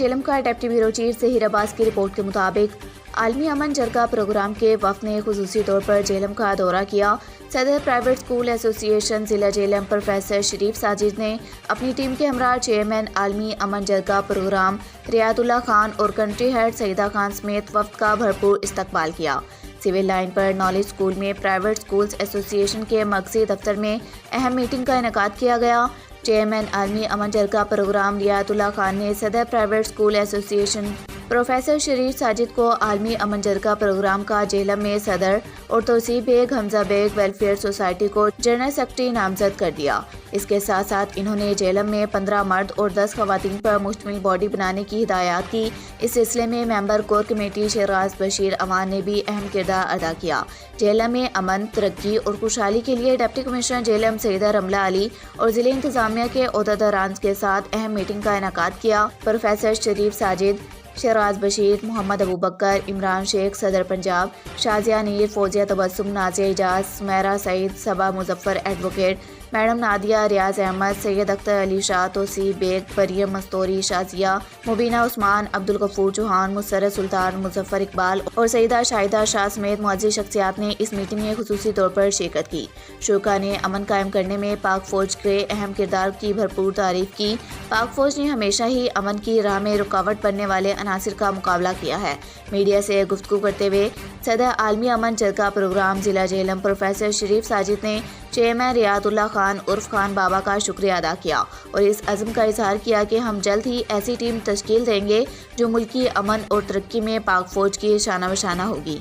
جیلم کا deputy bureau chief Zaheer عباس کی report کے مطابق عالمی امن جرگہ پروگرام کے وفد نے خصوصی طور پر جیلم کا دورہ کیا۔ صدر پرائیویٹ اسکول ایسوسی ایشن ضلع جیلم پروفیسر شریف ساجد نے اپنی ٹیم کے ہمراہ چیئرمین عالمی امن جرگہ پروگرام ریاض اللہ خان اور کنٹری ہیڈ سعیدہ خان سمیت وفد کا بھرپور استقبال کیا۔ سول لائن پر نالج اسکول میں پرائیویٹ اسکولز ایسوسی ایشن کے مرکزی دفتر میں اہم میٹنگ کا انعقاد کیا گیا۔ چیئرمین عالمی امن جرگہ پروگرام ریاض اللہ خان نے صدر پرائیویٹ اسکول ایسوسی ایشن پروفیسر شریف ساجد کو عالمی امن جرگہ پروگرام کا جیلم میں صدر اور توسیع بیگ حمزہ بیگ ویلفیئر سوسائٹی کو جنرل سیکرٹری نامزد کر دیا۔ اس کے ساتھ ساتھ انہوں نے جیلم میں 15 مرد اور 10 خواتین پر مشتمل باڈی بنانے کی ہدایات کی۔ اس سلسلے میں ممبر کور کمیٹی شیراز بشیر امان نے بھی اہم کردار ادا کیا۔ جیلم میں امن، ترقی اور خوشحالی کے لیے ڈپٹی کمشنر جیلم سیدہ رملہ علی اور ضلع انتظامیہ کے عہدیداران کے ساتھ اہم میٹنگ کا انعقاد کیا۔ پروفیسر شریف ساجد، شیراز بشیر، محمد ابو بکر، عمران شیخ صدر پنجاب، شازیہ نیر، فوزیہ تبسم، نازیہ اعجاز، سمیرہ سعید، صبا Muzaffar advocate, madam Nadia, Riyaz Ahmad, سید اختر علی شاہ، توسیع بیگ، مریم مستوری، شازیہ، مبینہ عثمان، عبدالغفور چوہان، مسرت سلطان، مظفر اقبال اور سیدہ شاہدہ شاہ سمیت معزز شخصیات نے اس میٹنگ میں خصوصی طور پر شرکت کی۔ شرکاء نے امن قائم کرنے میں پاک فوج کے اہم کردار کی بھرپور تعریف کی۔ پاک فوج نے ہمیشہ ہی امن کی راہ میں رکاوٹ بننے والے عناصر کا مقابلہ کیا ہے۔ میڈیا سے گفتگو کرتے ہوئے صدر عالمی امن جرگہ پروگرام ضلع جیلم پروفیسر شریف ساجد نے چیئرمین ریاض اللہ خان عرف خان بابا کا شکریہ ادا کیا اور اس عزم کا اظہار کیا کہ ہم جلد ہی ایسی ٹیم تشکیل دیں گے جو ملکی امن اور ترقی میں پاک فوج کی شانہ بشانہ ہوگی۔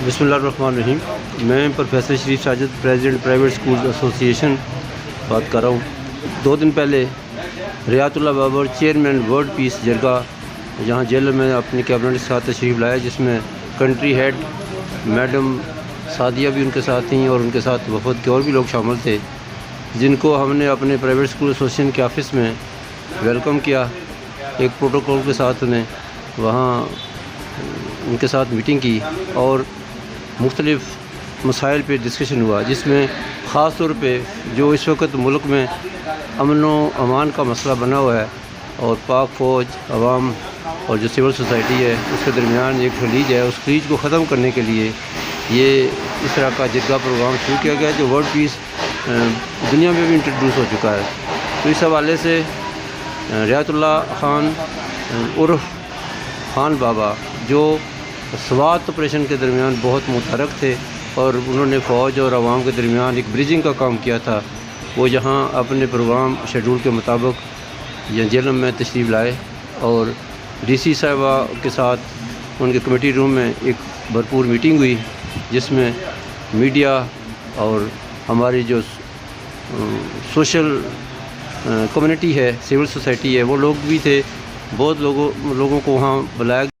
بسم اللہ الرحمن الرحیم۔ میں پروفیسر شریف ساجد، پریزیڈنٹ پرائیویٹ اسکول ایسوسی ایشن بات کر رہا ہوں۔ 2 دن پہلے ریاض اللہ بابر چیئرمین ورلڈ پیس جرگہ یہاں جیل میں اپنی کیبنٹ کے ساتھ تشریف لایا، جس میں کنٹری ہیڈ میڈم سعدیہ بھی ان کے ساتھ تھیں اور ان کے ساتھ وفد کے اور بھی لوگ شامل تھے، جن کو ہم نے اپنے پرائیویٹ اسکول ایسوسی کے آفس میں ویلکم کیا۔ ایک پروٹوکول کے ساتھ انہیں وہاں ان کے ساتھ میٹنگ کی اور مختلف مسائل پہ ڈسکشن ہوا، جس میں خاص طور پہ جو اس وقت ملک میں امن و امان کا مسئلہ بنا ہوا ہے اور پاک فوج، عوام اور جو سول سوسائٹی ہے اس کے درمیان ایک خلیج ہے، اس خلیج کو ختم کرنے کے لیے یہ اس طرح کا جرگہ پروگرام شروع کیا گیا جو ورلڈ پیس دنیا میں بھی انٹروڈیوس ہو چکا ہے۔ تو اس حوالے سے ریاض اللہ خان عرف خان بابا جو سوات آپریشن کے درمیان بہت متحرک تھے اور انہوں نے فوج اور عوام کے درمیان ایک بریجنگ کا کام کیا تھا، وہ یہاں اپنے پروگرام شیڈول کے مطابق یہاں جیلم میں تشریف لائے اور ڈی سی صاحبہ کے ساتھ ان کے کمیٹی روم میں ایک بھرپور میٹنگ ہوئی، جس میں میڈیا اور ہماری جو سوشل کمیونٹی ہے، سول سوسائٹی ہے، وہ لوگ بھی تھے۔ بہت لوگوں کو وہاں بلایا